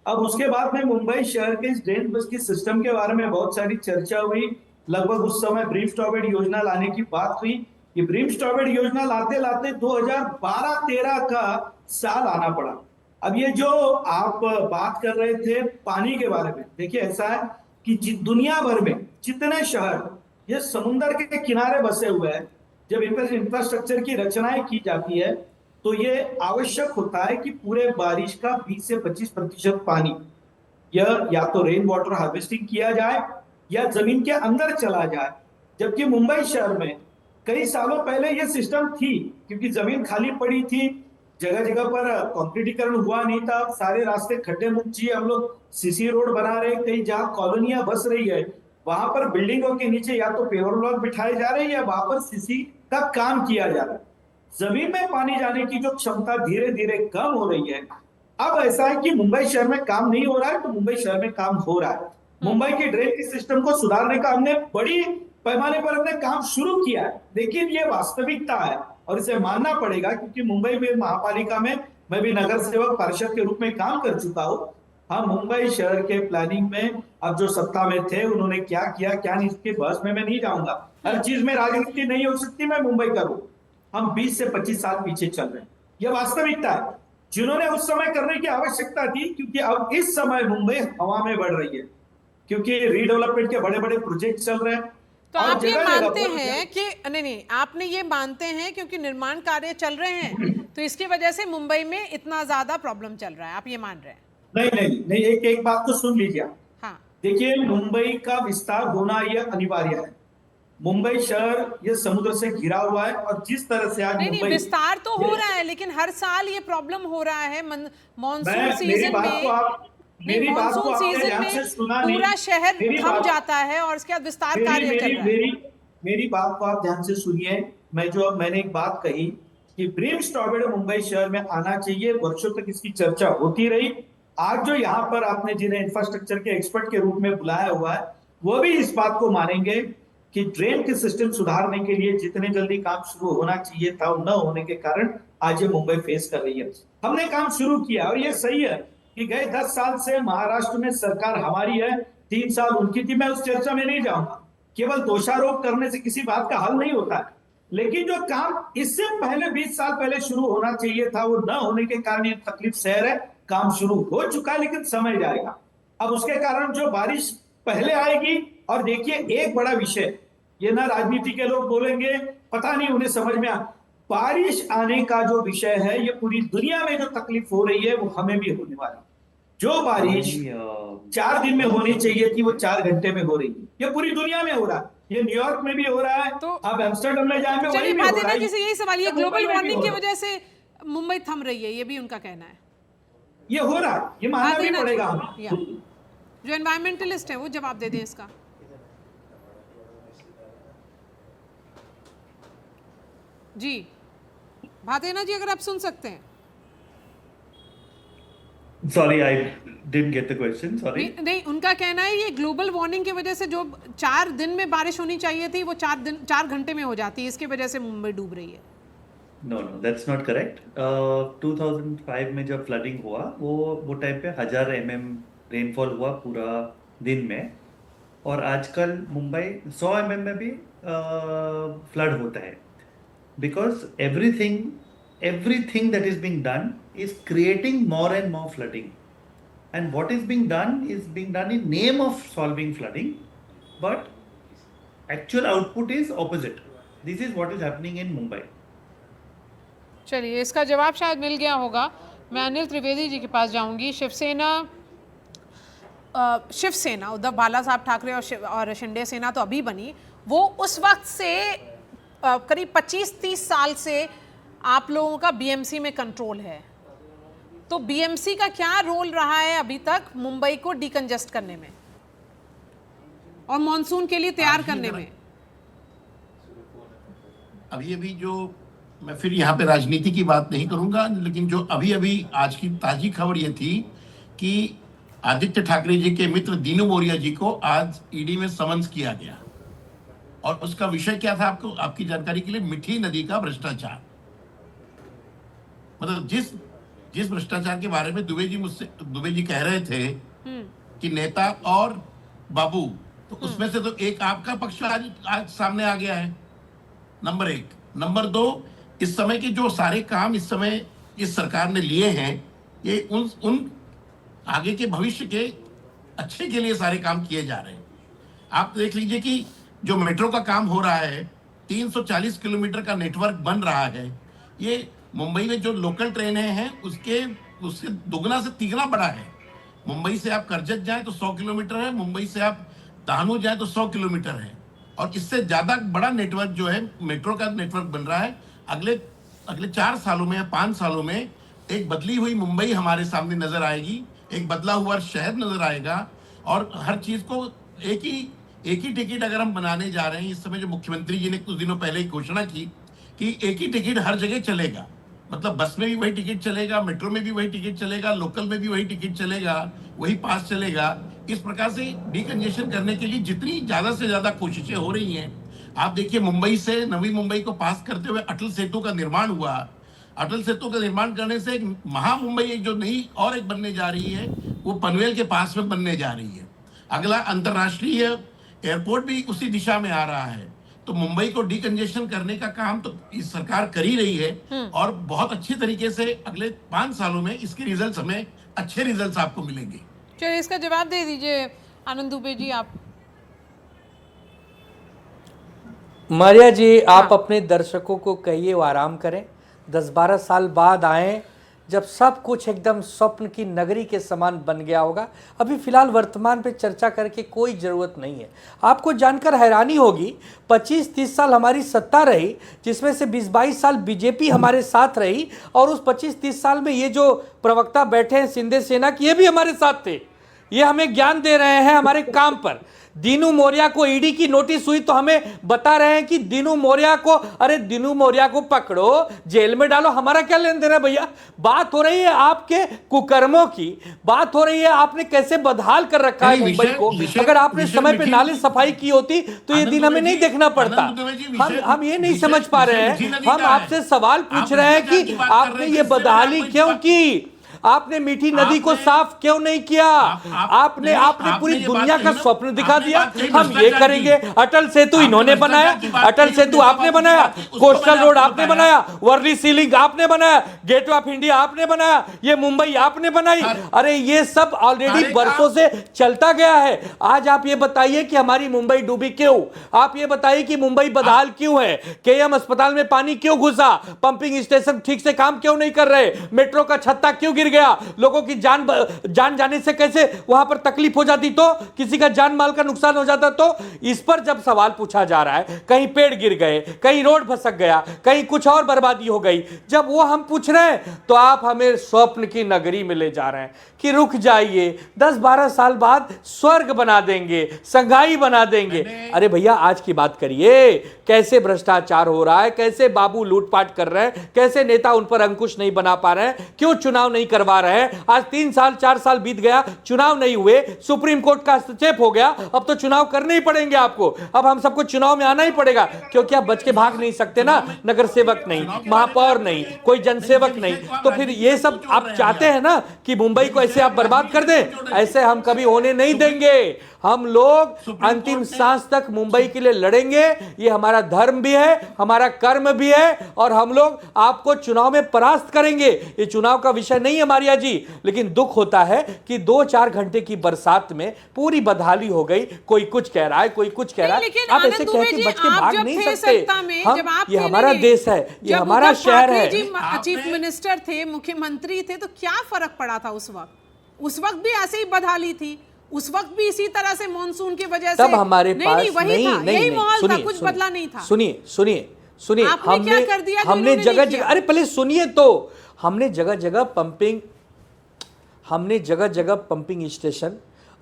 अब उसके बाद में मुंबई शहर के ड्रेन बस के सिस्टम के बारे में बहुत सारी चर्चा हुई। लगभग उस समय ब्रीमस्टॉवेड योजना लाने की बात हुई। ये ब्रीमस्टॉवेड योजना लाते लाते 2012-13 का साल आना पड़ा। अब ये जो आप बात कर रहे थे पानी के बारे में, देखिए ऐसा है कि दुनिया भर में जितने शहर ये समुद्र के किनारे बसे हुए हैं, जब इंफ्रास्ट्रक्चर की रचनाएं की जाती है तो ये आवश्यक होता है कि पूरे बारिश का 20 से 25% पानी यह या तो रेन वाटर हार्वेस्टिंग किया जाए या जमीन के अंदर चला जाए। जबकि मुंबई शहर में कई सालों पहले यह सिस्टम थी, क्योंकि जमीन खाली पड़ी थी, जगह जगह पर कंक्रीटीकरण हुआ नहीं था, सारे रास्ते खड्डे मुक्त चाहिए। हम लोग सीसी रोड बना रहे, कहीं जहां कॉलोनियां बस रही है वहां पर बिल्डिंगों के नीचे या तो पेवर ब्लॉक बिठाए जा रहे हैं या वहां पर सीसी का काम किया जा रहा है। जमीन में पानी जाने की जो क्षमता धीरे धीरे कम हो रही है। अब ऐसा है कि मुंबई शहर में काम नहीं हो रहा है तो मुंबई शहर में काम हो रहा है। मुंबई के ड्रेनेज सिस्टम को सुधारने का हमने बड़ी पैमाने पर हमने काम शुरू किया है, लेकिन ये वास्तविकता है और इसे मानना पड़ेगा, क्योंकि मुंबई में महापालिका में मैं भी नगर सेवक पार्षद के रूप में काम कर चुका हूँ। हम मुंबई शहर के प्लानिंग में अब जो सत्ता में थे उन्होंने क्या किया क्या नहीं, इसके बहस में मैं नहीं जाऊंगा। हर चीज में राजनीति नहीं हो सकती, मैं मुंबई का हूं। हम 20 से 25 साल पीछे चल रहे हैं, यह वास्तविकता है जिन्होंने उस समय करने की आवश्यकता थी। क्योंकि अब इस समय मुंबई हवा में बढ़ रही है, क्योंकि रीडेवलपमेंट के बड़े बड़े प्रोजेक्ट चल रहे हैं। तो आप ये मानते हैं कि नहीं, आपने ये मानते हैं क्योंकि निर्माण कार्य चल रहे हैं तो इसकी वजह से मुंबई में इतना ज्यादा प्रॉब्लम चल रहा है, आप ये मान रहे हैं? नहीं, एक बात तो सुन लीजिए। हाँ, देखिए मुंबई का विस्तार होना यह अनिवार्य है। मुंबई शहर ये समुद्र से घिरा हुआ है और जिस तरह से आज नहीं, विस्तार तो हो रहा है, लेकिन हर साल ये प्रॉब्लम हो रहा है। मॉनसून सीजन में मॉनसून सीजन में पूरा शहर थम जाता है और उसके बाद विस्तार कार्य चल रहा है। मेरी बात को आप ध्यान से सुनिए। मैंने एक बात कही कि ब्रीमस्टॉवेड मुंबई शहर में आना चाहिए, वर्षों तक इसकी चर्चा होती रही। आज जो यहाँ पर आपने जिन्हें इंफ्रास्ट्रक्चर के एक्सपर्ट के रूप में बुलाया हुआ है वो भी इस बात को मानेंगे कि ड्रेन के सिस्टम सुधारने के लिए जितने जल्दी काम शुरू होना चाहिए था न होने के कारण आज ये मुंबई फेस कर रही है। हमने काम शुरू किया और ये सही है कि गए 10 साल से महाराष्ट्र में सरकार हमारी है, 3 साल उनकी थी। मैं उस चर्चा में नहीं जाऊंगा। केवल दोषारोप करने से किसी बात का हल नहीं होता है, लेकिन जो काम इससे पहले 20 साल पहले शुरू होना चाहिए था वो न होने के कारण ये तकलीफ शहर है। काम शुरू हो चुका है लेकिन समय जाएगा। अब उसके कारण जो बारिश पहले आएगी। और देखिए एक बड़ा विषय, ये ना राजनीति के लोग बोलेंगे, पता नहीं उन्हें समझ में बारिश आने का जो विषय है, ये पूरी दुनिया में जो तकलीफ हो रही है वो हमें भी होने वाली। जो बारिश 4 दिन में होनी चाहिए थी वो 4 घंटे में हो रही है। ये पूरी दुनिया में हो रहा है, ये न्यूयॉर्क में भी हो रहा है, तो अब एम्स्टर्डम में जाएंगे वहीं भी हो रहा है। यही सवाल, ये ग्लोबल वार्मिंग की वजह से मुंबई थम रही है, ये भी उनका कहना है। ये हो रहा है, ये मानना भी पड़ेगा हमें। जो एनवायरमेंटलिस्ट है वो जवाब दे दें इसका। जी भातेना जी, अगर आप सुन सकते हैं। Sorry, I didn't get the question, sorry. नहीं, उनका कहना है ये ग्लोबल वार्मिंग की वजह से जो 4 दिन में बारिश होनी चाहिए थी वो 4 घंटे में हो जाती है, इसकी वजह से मुंबई डूब रही है। No, that's not correct. 2005 में जब फ्लडिंग हुआ वो टाइम पे 1000 mm रेनफॉल हुआ पूरा दिन में, और आजकल मुंबई 100 mm में भी फ्लड होता है। Because everything that is being done is creating more and more flooding. And what is being done in name of solving flooding, but actual output is opposite. This is what is happening in Mumbai. चलिए, इसका जवाब शायद मिल गया होगा। मैं अनिल त्रिवेदी जी के पास जाऊंगी। शिवसेना उद्धव बाला साहब ठाकरे और शिंदे सेना तो अभी बनी, वो उस वक्त से करीब 25-30 साल से आप लोगों का बीएमसी में कंट्रोल है, तो बीएमसी का क्या रोल रहा है अभी तक मुंबई को डिकंजेस्ट करने में और मॉनसून के लिए तैयार करने में? अभी जो मैं फिर यहाँ पे राजनीति की बात नहीं करूंगा, लेकिन जो अभी आज की ताजी खबर ये थी कि आदित्य ठाकरे जी के मित्र दीनू मौर्य जी को आज ईडी में समन्स किया गया, और उसका विषय क्या था आपको, आपकी जानकारी के लिए, मीठी नदी का भ्रष्टाचार। मतलब जिस भ्रष्टाचार के बारे में दुबे जी कह रहे थे कि नेता और बाबू, तो उसमें से तो एक आपका पक्ष आज सामने आ गया है, नंबर 1। नंबर 2, इस समय के जो सारे काम इस समय इस सरकार ने लिए हैं, ये उन आगे के भविष्य के अच्छे के लिए सारे काम किए जा रहे हैं। आप देख लीजिए कि जो मेट्रो का काम हो रहा है, 340 किलोमीटर का नेटवर्क बन रहा है। ये मुंबई में जो लोकल ट्रेनें हैं उससे दुगना से तिगुना बड़ा है। मुंबई से आप करजत जाए तो 100 किलोमीटर है, मुंबई से आप दाहनू जाए तो 100 किलोमीटर है, और इससे ज्यादा बड़ा नेटवर्क जो है मेट्रो का नेटवर्क बन रहा है। अगले 4 सालों में या 5 सालों में एक बदली हुई मुंबई हमारे सामने नजर आएगी, एक बदला हुआ शहर नजर आएगा, और हर चीज को एक ही टिकट अगर हम बनाने जा रहे हैं। इस समय जो मुख्यमंत्री जी ने कुछ दिनों पहले ही घोषणा की कि एक ही टिकट हर जगह चलेगा, मतलब बस में भी वही टिकट चलेगा, मेट्रो में भी वही टिकट चलेगा, लोकल में भी वही टिकट चलेगा, वही पास चलेगा। इस प्रकार से डिकंजेशन करने के लिए जितनी ज्यादा से ज्यादा कोशिशें हो रही हैं, आप देखिए मुंबई से नवी मुंबई को पास करते हुए अटल सेतु का निर्माण हुआ। अटल सेतु का निर्माण करने से एक महा मुंबई एक जो नई और एक बनने जा रही है, वो पनवेल के पास में बनने जा रही है। अगला अंतर्राष्ट्रीय एयरपोर्ट भी उसी दिशा में आ रहा है। तो मुंबई को डिकंजेशन करने का काम तो इस सरकार कर ही रही है, और बहुत अच्छी तरीके से अगले 5 सालों में इसके रिजल्ट्स हमें अच्छे रिजल्ट्स आपको मिलेंगे। चलिए, इसका जवाब दे दीजिए आनंद दुबे जी आप। मौर्य जी, आप अपने दर्शकों को कहिए वो आराम करें, 10-12 साल बाद आए जब सब कुछ एकदम स्वप्न की नगरी के समान बन गया होगा। अभी फिलहाल वर्तमान पे चर्चा करके कोई ज़रूरत नहीं है। आपको जानकर हैरानी होगी, 25-30 साल हमारी सत्ता रही, जिसमें से 20-22 साल बीजेपी हमारे साथ रही, और उस 25-30 साल में ये जो प्रवक्ता बैठे हैं शिंदे सेना की, ये भी हमारे साथ थे। ये हमें ज्ञान दे रहे हैं हमारे काम पर। दीनू मौर्य को ईडी की नोटिस हुई तो हमें बता रहे हैं कि दीनू मौर्य को पकड़ो, जेल में डालो। हमारा क्या लेन देन है भैया? बात हो रही है आपके कुकर्मों की, बात हो रही है आपने कैसे बदहाल कर रखा है मुंबई को। अगर आपने समय पे नाले सफाई की होती तो ये दिन हमें नहीं देखना पड़ता। हम ये नहीं समझ पा रहे हैं। हम आपसे सवाल पूछ रहे हैं कि आपने ये बदहाली क्यों की? आपने मीठी नदी को साफ क्यों नहीं किया? आपने पूरी दुनिया का स्वप्न दिखा दिया। हम ये करेंगे, अटल सेतु इन्होंने बनाया, अटल सेतु आपने बनाया, कोस्टल रोड आपने बनाया, वर्ली सीलिंग आपने बनाया, गेटवे ऑफ इंडिया आपने बनाया, ये मुंबई आपने बनाई। अरे ये सब ऑलरेडी बरसों से चलता गया है। आज आप ये बताइए कि हमारी मुंबई डूबी क्यों? आप ये बताइए कि मुंबई बदहाल क्यों है? केएम अस्पताल में पानी क्यों घुसा? पंपिंग स्टेशन ठीक से काम क्यों नहीं कर रहे? मेट्रो का छत्ता क्यों गिर गया? लोगों की जान जाने से कैसे वहां पर तकलीफ हो जाती, तो किसी का जान माल का नुकसान हो जाता। तो इस पर जब सवाल पूछा जा रहा है, कहीं पेड़ गिर गए, कहीं रोड फसक गया, कहीं कुछ और बर्बादी हो गई, जब वो हम पूछ रहे हैं तो आप हमें स्वप्न की नगरी में ले जा रहे हैं कि रुक जाइए, 10-12 साल बाद स्वर्ग बना देंगे, संघाई बना देंगे। अरे भैया आज की बात करिए, कैसे भ्रष्टाचार हो रहा है, कैसे बाबू लूटपाट कर रहे हैं, कैसे नेता उन पर अंकुश नहीं बना पा रहे हैं, क्यों चुनाव नहीं करवा रहे हैं। आज 3 साल 4 साल बीत गया, चुनाव नहीं हुए, सुप्रीम कोर्ट का हस्तक्षेप हो गया, अब तो चुनाव करने ही पड़ेंगे आपको। अब हम सबको चुनाव में आना ही पड़ेगा, क्योंकि आप बच के भाग नहीं सकते ना। नगर सेवक नहीं, महापौर नहीं, कोई जनसेवक नहीं, तो फिर ये सब आप चाहते हैं ना कि मुंबई को ऐसे आप बर्बाद कर दें? ऐसे हम कभी होने नहीं देंगे। हम लोग अंतिम सांस तक मुंबई के लिए लड़ेंगे। ये हमारा धर्म भी है, हमारा कर्म भी है, और हम लोग आपको चुनाव में परास्त करेंगे। ये चुनाव का विषय नहीं है मारिया जी, लेकिन दुख होता है कि 2-4 घंटे की बरसात में पूरी बदहाली हो गई। कोई कुछ कह रहा है, कोई कुछ कह रहा है। आप ऐसे कह के बच के भाग नहीं सकते। ये हमारा देश है, ये हमारा शहर है। चीफ मिनिस्टर थे, मुख्यमंत्री थे, तो क्या फर्क पड़ा था उस वक्त? उस वक्त भी ऐसे ही बदहाली थी, उस वक्त भी इसी तरह से मानसून की वजह से तब हमारे पास यही माहौल था, कुछ बदला नहीं था। सुनिए, क्या कर दिया? हमने जगह जगह, अरे पहले सुनिए तो, हमने जगह जगह पंपिंग स्टेशन,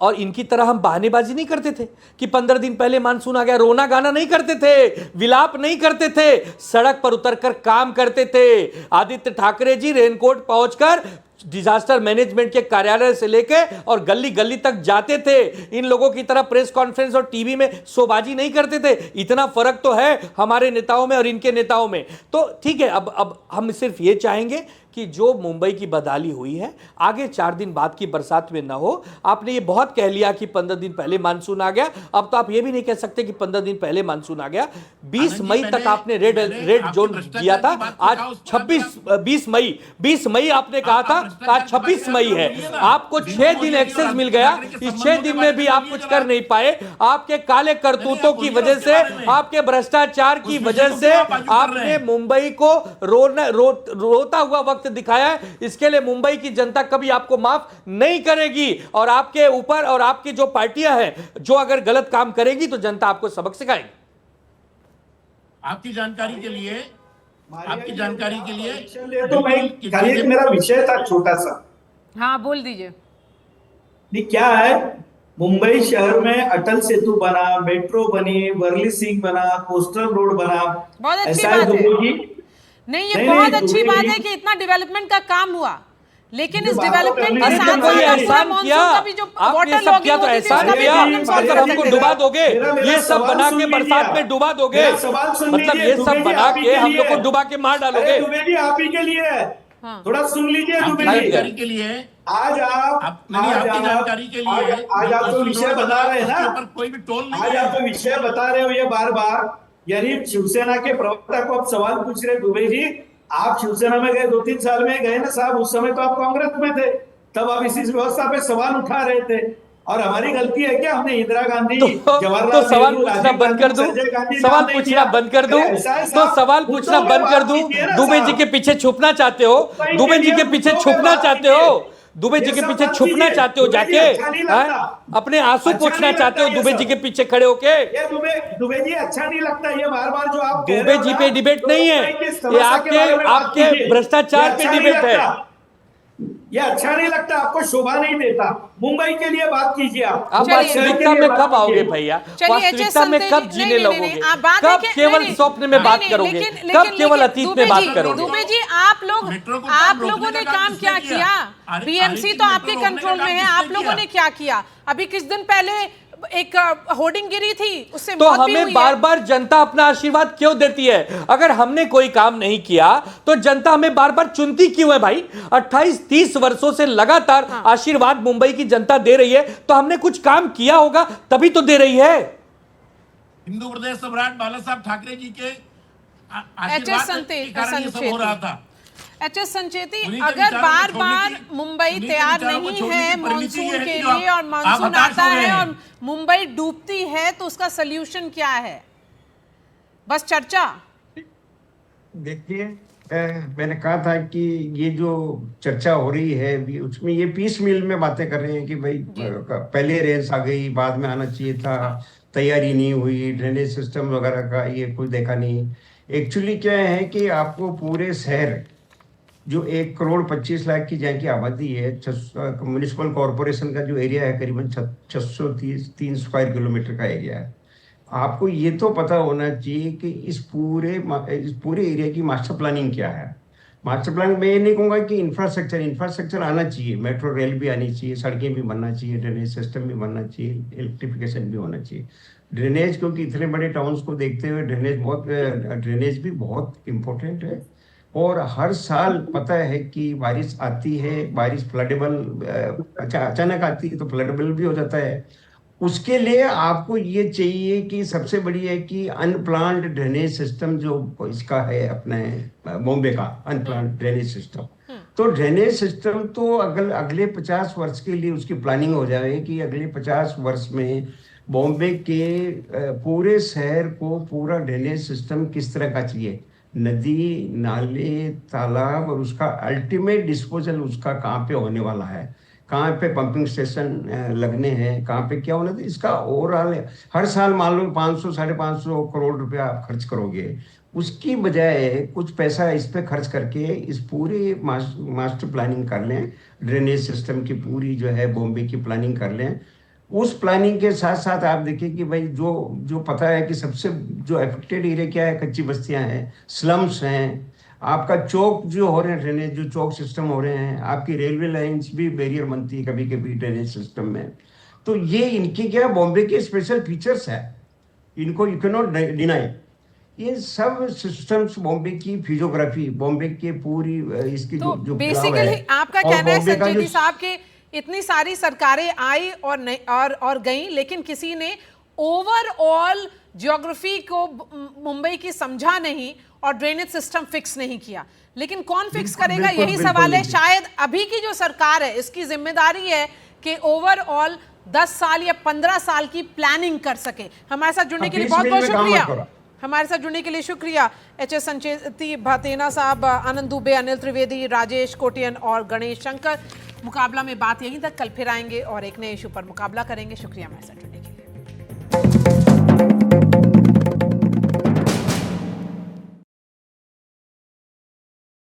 और इनकी तरह हम बहानेबाजी नहीं करते थे कि 15 दिन पहले मानसून आ गया। रोना गाना नहीं करते थे, विलाप नहीं करते थे, सड़क पर उतरकर काम करते थे। आदित्य ठाकरे जी रेनकोट पहुंचकर डिजास्टर मैनेजमेंट के कार्यालय से लेके और गली गली तक जाते थे। इन लोगों की तरह प्रेस कॉन्फ्रेंस और टीवी में शोबाजी नहीं करते थे। इतना फर्क तो है हमारे नेताओं में और इनके नेताओं में। तो ठीक है, अब हम सिर्फ ये चाहेंगे कि जो मुंबई की बदहाली हुई है आगे 4 दिन बाद की बरसात में ना हो। आपने ये बहुत कह लिया कि 15 दिन पहले मानसून आ गया, अब तो आप ये भी नहीं कह सकते कि 15 दिन पहले मानसून आ गया। 20 मई तक आपने रेड जोन दिया था, आज 20 मई आपने कहा था, आज 26 मई है। आपको 6 दिन एक्सेस मिल गया, इस 6 दिन में भी आप कुछ कर नहीं पाए। आपके काले करतूतों की वजह से, आपके भ्रष्टाचार की वजह से आपने मुंबई को रोता हुआ वक्त दिखाया है। इसके लिए मुंबई की जनता कभी आपको माफ नहीं करेगी, और आपके ऊपर और आपकी जो पार्टियां हैं जो अगर गलत काम करेगी तो जनता आपको सबक सिखाएगी। आपकी जानकारी के लिए तो मैं मेरा विषय था छोटा सा। हाँ, बोल दीजिए। नहीं, क्या है, मुंबई शहर में अटल सेतु बना, मेट्रो बनी, वर्ली सिंह बना, कोस्टल रोड बना, बहुत अच्छी बात है। नहीं, ये बहुत अच्छी बात है कि इतना डेवलपमेंट का काम हुआ, लेकिन इस डेवलपमेंट के साथ कोई एहसान किया? आपने सब किया तो एहसान किया, मतलब हमको डुबा दोगे? ये सब बना के बरसात में डुबा दोगे? मतलब ये सब बना के हम लोग को डुबा के मार डालोगे? दुबे जी आप ही के लिए है, थोड़ा सुन लीजिए। दुबे जी के लिए आज आप जानकारी के लिए आज आप तो विषय बता रहे हैं ना, कोई भी टोल नहीं, आज आप तो विषय बता रहे हो ये बार बार। यानी शिवसेना के प्रवक्ता को आप सवाल पूछ रहे दुबे जी, आप शिवसेना में गए 2-3 साल में गए ना साहब, उस समय तो आप कांग्रेस में थे, तब आप इसी व्यवस्था पे सवाल उठा रहे थे। और हमारी गलती है क्या? हमने इंदिरा गांधी, तो सवाल पूछना बंद कर दूं? सवाल पूछना बंद कर दूं? तो सवाल पूछना बंद कर दूं? दुबे जी के पीछे छुपना चाहते हो? दुबे जी के पीछे छुपना चाहते हो? दुबे जी के पीछे छुपना चाहते हो जाके? अपने आंसू पोंछना चाहते हो दुबे जी के पीछे खड़े होके? दुबे जी अच्छा नहीं लगता ये बार बार जो आप दुबे जी पे डिबेट नहीं है, ये आपके भ्रष्टाचार पे डिबेट है। ये अच्छा नहीं लगता, आपको शोभा नहीं देता। मुंबई के लिए बात कीजिए आप। वास्तविकता में कब आओगे भैया? वास्तविकता में कब जीने लगोगे? कब केवल स्वप्न में बात करोगे? कब केवल अतीत में बात करोगे? दुबे जी, आप लोगों ने काम क्या किया? बीएमसी तो आपके कंट्रोल में है, आप लोगों ने क्या किया? अभी कुछ दिन पहले एक होर्डिंग गिरी थी, उससे तो हमें बार बार जनता अपना आशीर्वाद क्यों देती है? अगर हमने कोई काम नहीं किया तो जनता हमें बार बार चुनती क्यों है भाई? 28-30 वर्षों से लगातार आशीर्वाद मुंबई की जनता दे रही है, तो हमने कुछ काम किया होगा तभी तो दे रही है। हिंदू प्रदेश सम्राट बाला साहब ठाकरे जी के आशीर्वाद के कारण ये सब हो रहा था। एचएस संचेती, अगर बार बार मुंबई तैयार नहीं है मानसून के लिए और मानसून आता है और मुंबई डूबती है, तो उसका सलूशन क्या है? बस चर्चा? देखिए, मैंने कहा था कि ये जो चर्चा हो रही है उसमें ये पीस मील में बातें कर रहे हैं कि भाई पहले रेंस आ गई, बाद में आना चाहिए था, तैयारी नहीं हुई, ड्रेनेज सिस्टम वगैरह का ये कुछ देखा नहीं। एक्चुअली क्या है कि आपको पूरे शहर जो 1,25,00,000 की जहाँ की आबादी है, म्युनिसिपल कॉरपोरेशन का जो एरिया है करीबन 630 स्क्वायर किलोमीटर का एरिया है, आपको ये तो पता होना चाहिए कि इस पूरे एरिया की मास्टर प्लानिंग क्या है। मास्टर प्लान में ये नहीं कहूँगा कि इंफ्रास्ट्रक्चर आना चाहिए, मेट्रो रेल भी आनी चाहिए, सड़कें भी बनना चाहिए, ड्रेनेज सिस्टम भी बनना चाहिए, इलेक्ट्रिफिकेशन भी होना चाहिए। ड्रेनेज, क्योंकि इतने बड़े टाउन्स को देखते हुए ड्रेनेज भी बहुत इम्पोर्टेंट है। और हर साल पता है कि बारिश आती है, बारिश फ्लडेबल अचानक आती है तो फ्लडेबल भी हो जाता है। उसके लिए आपको ये चाहिए कि सबसे बड़ी है कि अनप्लान्ड ड्रेनेज सिस्टम जो इसका है अपने बॉम्बे का अनप्लान्ड ड्रेनेज सिस्टम, तो ड्रेनेज सिस्टम तो अगले 50 वर्ष के लिए उसकी प्लानिंग हो जाए कि अगले 50 वर्ष में बॉम्बे के पूरे शहर को पूरा ड्रेनेज सिस्टम किस तरह का चाहिए, नदी, नाले, तालाब, और उसका अल्टीमेट डिस्पोजल उसका कहाँ पे होने वाला है, कहाँ पे पंपिंग स्टेशन लगने हैं, कहाँ पे क्या होना था, इसका ओवरऑल हर साल मान लो 500-550 करोड़ रुपया आप खर्च करोगे, उसकी बजाय कुछ पैसा इस पे खर्च करके इस पूरी मास्टर प्लानिंग कर लें, ड्रेनेज सिस्टम की पूरी जो है बॉम्बे की प्लानिंग कर लें। उस प्लानिंग के साथ साथ आप देखिए कि भाई जो पता है कि सबसे जो अफेक्टेड एरिया क्या है, कच्ची बस्तियां हैं, स्लम्स हैं, आपका चौक जो हो रहे हैं, ड्रेनेज जो चौक सिस्टम हो रहे हैं, आपकी रेलवे लाइंस भी बैरियर बनती है कभी कभी ड्रेनेज सिस्टम में। तो ये इनके क्या बॉम्बे के स्पेशल फीचर्स है, इनको यू कैन नॉट डिनाई। ये सब सिस्टम्स बॉम्बे की फिजियोग्राफी, बॉम्बे के पूरी इसकी तो जो बेसिकली आपका कहना है संजय जी साहब के इतनी सारी सरकारें आई और गई, लेकिन किसी ने ओवरऑल ज्योग्राफी को मुंबई की समझा नहीं और ड्रेनेज सिस्टम फिक्स नहीं किया। लेकिन कौन फिक्स करेगा, यही सवाल है। शायद अभी की जो सरकार है इसकी जिम्मेदारी है कि ओवरऑल 10 साल या 15 साल की प्लानिंग कर सके। हमारे साथ जुड़ने के लिए बहुत बहुत शुक्रिया। हमारे साथ जुड़ने के लिए शुक्रिया एचएस संचेती भातेना साहब, आनंद दुबे, अनिल त्रिवेदी, राजेश कोटियन और गणेश शंकर। मुकाबला में बात यहीं तक, कल फिर आएंगे और एक नए इशू पर मुकाबला करेंगे। शुक्रिया हमारे साथ जुड़ने के लिए।